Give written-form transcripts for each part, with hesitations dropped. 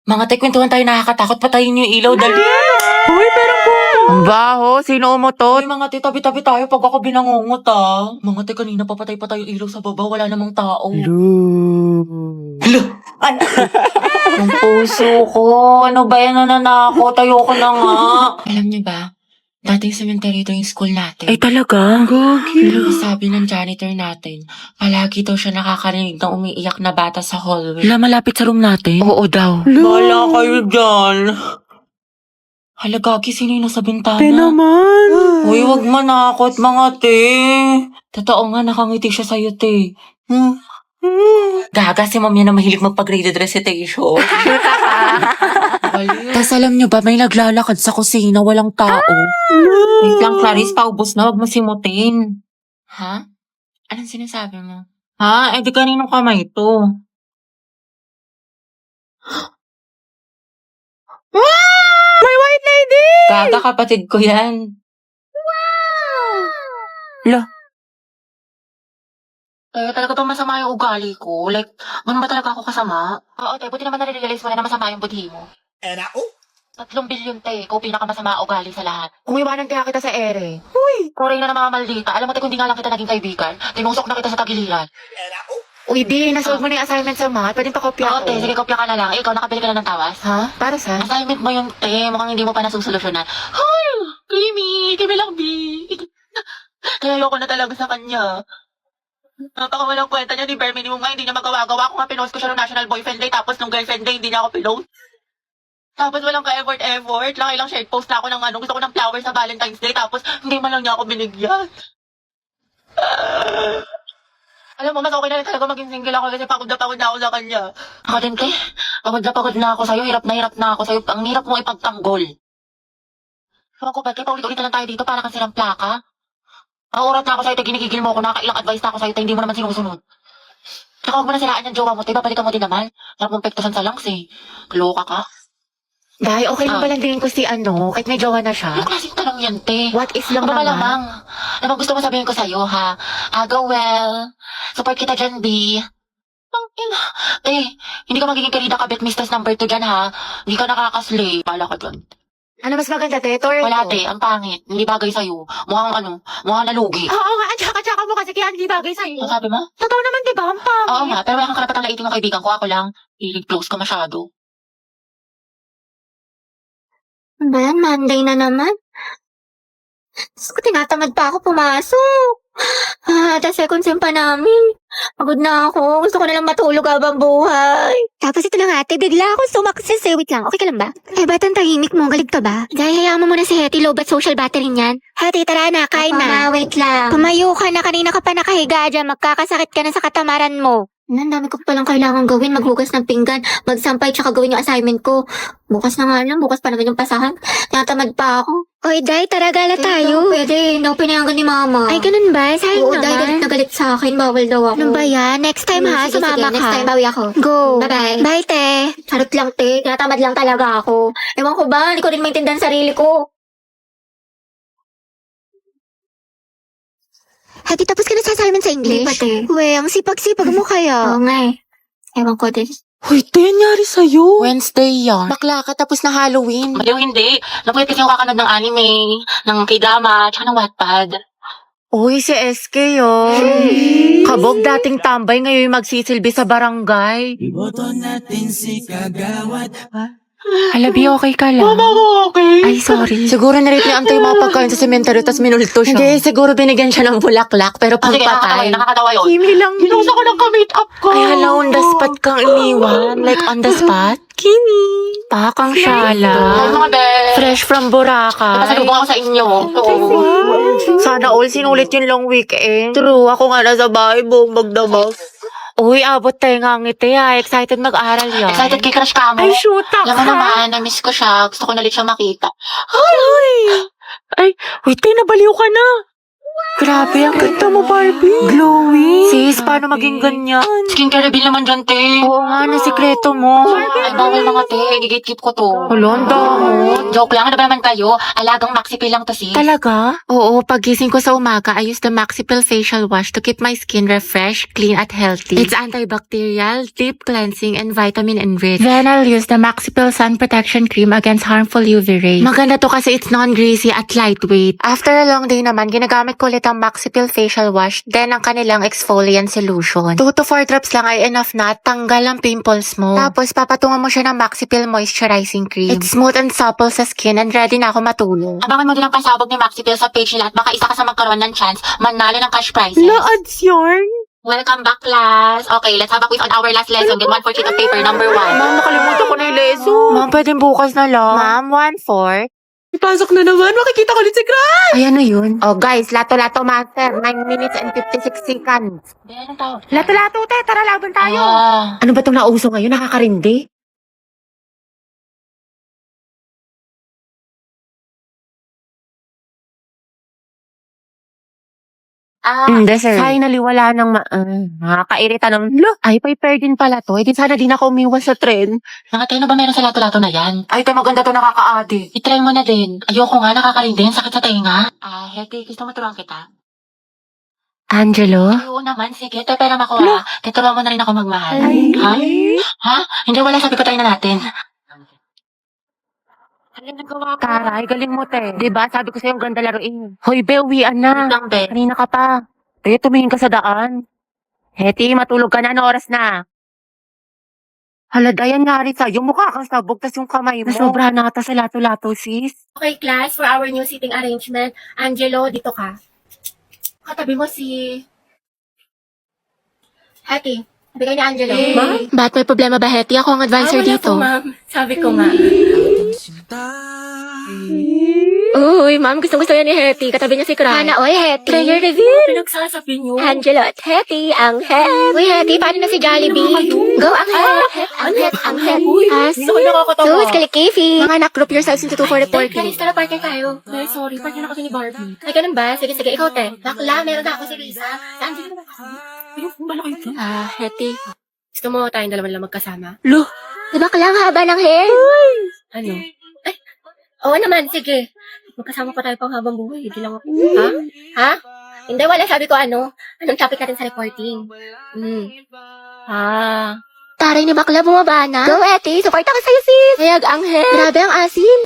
Mga te, kwentuhan tayo, nakakatakot. Patayin niyo yung ilaw, dali. Uy, pero ang baho. Sino Uy, umutot? mga te, tabi-tabi tayo pag ako binangungot, ah. Mga te, kanina papatay pa tayo yung ilaw sa baba. Wala namang tao. Hala! Ay! Ang puso ko. Ano ba yan? Nananakot. Ayoko na nga. Alam niyo ba? Dating cemetery ito yung school natin. Ay, talaga? Sabi ng janitor natin, palagi daw siya nakakarinig ng umiiyak na bata sa hallway. Wala malapit sa room natin? Oo daw. Wala kayo dyan. Hala, Gagi, sino yung nasa bintana? naman. Uy, wag manakot, mga te. Totoo nga, nakangiti siya sa'yo, te. Gaga, si ma'am yan na mahilig magpag-graded recitation. Tapos alam nyo ba, may naglalakad sa kusina, walang tao. Wait lang, Clarice, paubos na, wag mo simutin. Ha? Anong sinasabi mo? Ha? Eh, di kaninong kamay ito? May white lady! Gaga, kapatid ko yan. Lo, Talaga bang masama yung ugali ko? Like, ano ba talaga ako kasama? Oo, te, buti naman nare-realize mo na masama yung budhi mo. 3 bilyon, te. Ikaw pinakamasama ugali sa lahat. Umiwanan kaya kita sa ere. Uy! Koray na mga maldita. Alam mo, te, kung di nga lang kita naging kaibigan, tinusok na kita sa tagiliran. Uy, di, nasolve mo na yung assignment sa math. Pwede pa kopya Oo, ko. te, sige, kopya ka na lang. Ikaw, nakabili ka na ng tawas? Ha? Para sa? Assignment mo yung te. Mukhang hindi mo pa nasusolusyonan. Hoy! Kimi! Kimi lang, B! Kaya ayoko na talaga sa kanya. Napakawalang kwenta niya ni Bare Minimum nga, hindi niya magawa-gawa. Ako nga pinost ko siya ng National Boyfriend Day, tapos nung Girlfriend Day, hindi niya ako pinost. Tapos walang ka-effort. Lang shared post na ako ng gusto ko ng flowers sa Valentine's Day, tapos hindi man lang niya ako binigyan. Alam mo, mas okay na rin talaga maging single ako kasi pagod na ako sa kanya. Ako din, te. Pagod na ako sa'yo. Hirap na ako sa'yo. Ang hirap mo ipagtanggol. Ewan ko ba, te, paulit-ulit na lang tayo dito para kang silang plaka. Ang oras na ako sa'yo, te, ginigigil mo ako, nakailang advice na ako sa'yo, te, hindi mo naman sinusunod. Tsaka huwag mo na siraan yung jowa mo, te, babalikan mo din naman. Harap mong pektusan sa langs, eh. Kaloka ka. Dahil okay lang ba lang din ko si kahit may jowa na siya? Anong klaseng tanong yan, te? What if lang Ano ba naman? lamang? Ano bang gusto mo sabihin ko sa'yo, ha? Go well. Support kita dyan, B. Ang ina. Hindi ka magiging karida kabit mistress number 2 dyan, ha? Hindi ka nakakaslay. Pala ka dyan. Ano mas maganda, te? Torre Wala, ko? te. Ang pangit. Hindi bagay sa'yo. Mukhang nalugi. Oo nga, tsaka mo kasi kaya hindi bagay sa'yo. Ano sabi mo? Totoo naman, di ba? Ang pangit. Oo nga, pero wala kang karapatang laitin ng kaibigan ko. Ako lang. Close ka masyado. Ba yan, Monday na naman? Diyos ko, tinatamad pa ako pumasok. The second sem pa namin. Pagod na ako. Gusto ko na lang matulog habang buhay. Tapos ito lang ate, bigla ako sumaksis eh. Wait lang, okay ka lang ba? Eh, ba't ang tahimik mo? Galit ka ba? Dahil hayaan mo muna si Hetty, low bat social battery niyan. Hetty, tara na, kain na. Wait lang. Pumayo ka na, kanina ka pa nakahiga dyan. Magkakasakit ka na sa katamaran mo. Ang dami ko palang kailangan gawin. Maghugas ng pinggan, magsampay, tsaka gawin yung assignment ko. Bukas na nga lang, bukas pa naman yung pasahan. Tinatamad pa ako. Oy, Day, tara gala tayo. Pwede, hindi ako pinayagan ni Mama. Ay, ganun ba? Sayang naman. Day, galit na galit sa akin. Bawal daw ako. Ano ba yan? Next time ha, sumama ka. Next time, bawi ako. Go. Bye-bye. Bye, te. Charot lang, te. Tinatamad lang talaga ako. Ewan ko ba, hindi ko rin maintindihan sarili ko. Hati, tapos ka na sa assignment sa English? Hindi pa, te. We, ang sipag-sipag mo kaya. Oo nga eh. Ewan ko din. Hoy, te, nangyari sa'yo? Wednesday yan. Bakla ka, tapos na Halloween. Maliw hindi. Napuyat kasi ako kakanood ng anime, ng k-drama, tsaka ng Wattpad. Uy, si SK, oh. Kabog dating tambay, ngayon magsisilbi sa barangay. Iboto natin si Kagawad. Halabi, okay ka lang? okay. Ay, sorry. Siguro na-replyan yung mga pagkain sa cemetery tapos minulto siya. Hindi, siguro binigyan siya ng bulaklak pero pangpatay. Nakakatawa yun. Kimi lang. Ginusa ko ng ka-make-up ko. Ay, hala, on the spot kang iniwan. Like, on the spot? Kimi. Pakang Ay, syala. mga be. Fresh from Boracay. Pasalubong ako sa inyo. Sana all sinulit yung long weekend. True, ako nga nasa bahay, buong magdamag. Uy, abot tayo nga ngiti ha. Excited mag-aral yan. Excited kay crush ka mo? Ay, shoot ka. Alam mo naman, na-miss ko siya. Gusto ko na ulit siya makita. Ay, uy, tayo nabaliw ka na. Grabe, ang ganda mo, Barbie. Glowing. Sis, paano maging ganyan? Skincare reveal naman dyan, te. Oo nga, na sikreto mo. Ay, bawal mga te. Gigit-keep ko to. Holanda. Joke lang. Ano ba naman kayo? Alagang Maxipil lang to, sis. Talaga? Oo, pagising ko sa umaga, I use the Maxipil facial wash to keep my skin refreshed, clean, at healthy. It's antibacterial, deep cleansing, and vitamin enriched. Then I'll use the Maxipil sun protection cream against harmful UV rays. Maganda to kasi it's non-greasy at lightweight. After a long day naman, ginagamit ko ulit ang Maxipil facial wash, then ang kanilang exfoliant solution. 2 to 4 drops lang ay enough na at tanggal ang pimples mo. Tapos papatungan mo siya ng Maxipil moisturizing cream. It's smooth and supple sa skin and ready na ako matulog. Abangan mo din ang pasabog ni Maxipil sa page nila at baka isa ka sa magkaroon ng chance manalo ng cash prizes. ads yarn. Welcome back, class. Okay, let's have a quiz on our last lesson. Get 1 for sheet of paper, number 1. Ma'am, nakalimutan ko na yung lesson. Ma'am, pwedeng bukas na lang. Ma'am, 1-4. Ipasok na naman. Makikita ko ulit si Crush. Ay, ano yun? Oh, guys, lato-lato master. 9 minutes and 56 seconds. Anong tawag? Lato-lato, te. Tara, laban tayo. Ah. Ano ba itong nauso ngayon? Nakakarindi? Hindi, sir. Finally, wala nang nakakairita ng, ay, paper din pala to. Eh, di sana din ako umiwas sa trend. Mga tayo, ano ba meron sa lato-lato na yan? Ay, te, maganda to, nakaka-addict. I-try mo na din. Ayoko nga, nakakarindi. Sakit sa tenga. Heti, gusto mo turuan kita? Angelo? Ay, oo naman, sige. Tayo pera makuha. Tuturuan mo na rin ako magmahal. Ha? Ha? Hindi, wala. Sabi ko tayo na natin. Taray, galing mo, te. Diba, sabi ko sa'yo, ang ganda laruin. Hoy, be, uwian na. Lang, be. Kanina ka pa. Te, tumingin ka sa daan. Heti, matulog ka na. Ano oras na? Hala, Dayan, ngari sa'yo. Mukha kang sabog, tas yung kamay mo. Nasobra na ata sa lato-lato, sis. Okay, class, for our new seating arrangement, Angelo, dito ka. Katabi mo si... Hattie, sabi ni Angelo. Ma'am? Ba't may problema ba, Heti? Ako ang advisor dito. ma'am. Sabi ko nga. Sinta. Uy, ma'am, gustong-gusto yan ni Hetty. Katabi niya si Cry. Hana, oy, Hetty. Prayer reveal. Pinagsasabi niyo. Angelo at Hetty, ang het. Uy, Hetty, paano na si Jollibee? Go, ang het. Ang het, ang het. As. Gusto ko nakakatawa. Sus, kalikifi. Mga anak, group yourselves into 2 for reporting. Guys, tara, partner tayo. Ay, sorry. Partner na kasi ni Barbie. Ay, ganun ba? Sige, sige, ikaw, te. Bakla, meron na ako si Risa. Si Angelo naman ako. Malaki ito. Hetty. Gusto mo tayong dalawa lang magkasama? Lo. Diba kailangan haba ng hair? Ano? Ay, oo naman, sige. Magkasama pa tayo pang habang buhay. Hindi lang ako. Ha? Ha? Hindi, wala. Sabi ko ano. Anong topic natin sa reporting? Taray ni bakla, bumaba na. Go, Eti. Support ako sa'yo, sis. Hayag ang hair. Grabe ang asim.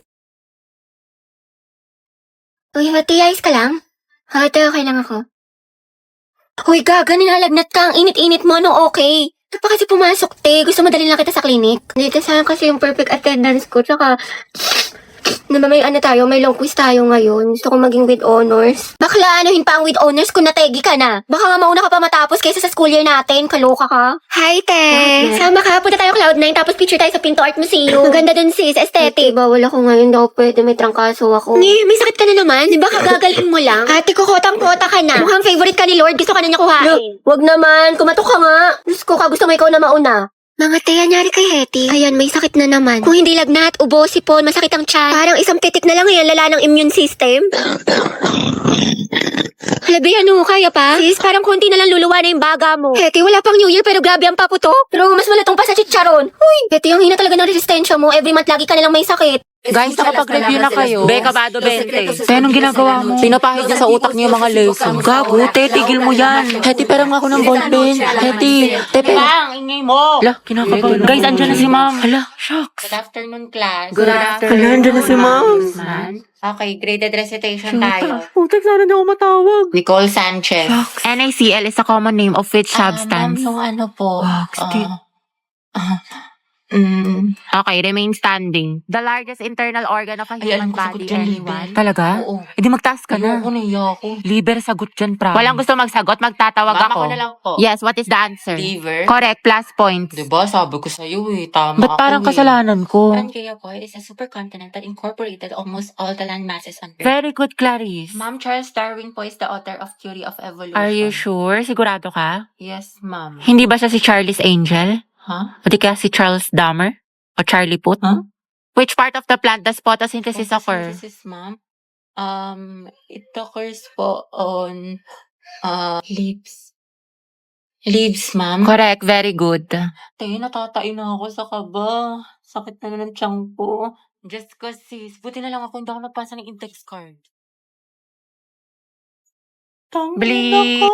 Uy, Eti, ayos ka lang? Eti, okay lang ako. Uy, gaga, nilalagnat ka. Ang init-init mo, no, okay. Ito pa kasi pumasok, te. Gusto mo dalhin lang kita sa clinic? Dito sayang kasi yung perfect attendance ko. Tsaka, naman may ano tayo, may long quiz tayo ngayon. Gusto ko maging with honors. Bakla, anuhin pa ang with honors kung nategi ka na. Baka nga mauna ka pa matapos kaysa sa school year natin. Kaloka ka. Hi, te. Sama ka. Punta tayo Cloud9 tapos picture tayo sa Pinto Art Museum. Maganda dun, sis. Aesthetic. Bawal ako ngayon. Daw pwede. May trangkaso ako. May sakit ka na naman. Di ba kagagalin mo lang? Ate ko, kotang-kota ka na. Mukhang favorite ka ni Lord. Gusto ka na niya kuhain. Wag naman. Kumatok ka nga. Diyos ko ka. Gusto mo ikaw na mauna. Mga te, anyari kay Hetty. Ayan, may sakit na naman. Kung hindi lagnat, ubo, sipon, masakit ang tiyan. Parang isang titik na lang yan, lala ng immune system. Halabi, ano, kaya pa? Sis, parang konti na lang luluwa na yung baga mo. Hetty, wala pang New Year pero grabe ang paputo. Pero mas malatong pa sa chicharon. Uy, Hetty, ang hina talaga ng resistensya mo. Every month lagi ka nalang may sakit. Guys, nakapag-review na kayo. Be, kabado 20. Te, anong ginagawa mo? Pinapahid niya sa utak niyo yung mga lesson. Gago, te, tigil mo yan. Heti, parang ako ng ballpen. Heti, te, Bang, ingay mo! Hala, kinakabahan. Guys, andyan na si ma'am. Hala, shucks. Good afternoon, class. Good afternoon. Hala, andyan na si ma'am. Okay, graded recitation tayo. Putak, sana na ako matawag. Nicole Sanchez. NaCl is a common name of which substance? Ma'am, yung ano po. Okay, remain standing. The largest internal organ of a Ay, human alam ko, sagot body, dyan, anyone? liver. Talaga? Oo. E di magtaas ka na. Ayoko, naiya ako. Liver, sagot dyan, promise. Walang gusto magsagot, magtatawag Mama ako. ko na lang po. Yes, what is the answer? Liver. Correct, plus points. Diba, sabi ko sa'yo eh. Tama Ba't parang ako kasalanan ko? Pangea po, it is a supercontinent that incorporated almost all the land masses on Earth. Very good, Clarice. Ma'am, Charles Darwin po is the author of Theory of Evolution. Are you sure? Sigurado ka? Yes, ma'am. Hindi ba siya si Charlie's Angel? Huh? O di kaya si Charles Dahmer? O Charlie Puth? Huh? Which part of the plant does photosynthesis occur? Photosynthesis, ma'am. It occurs po on lips. Lips, ma'am? Correct, very good. Te, natatain na ako sa kaba. Sakit na ng tiyan ko. Just ko sis, buti na lang ako hindi ako napasa ng index card. Bleep!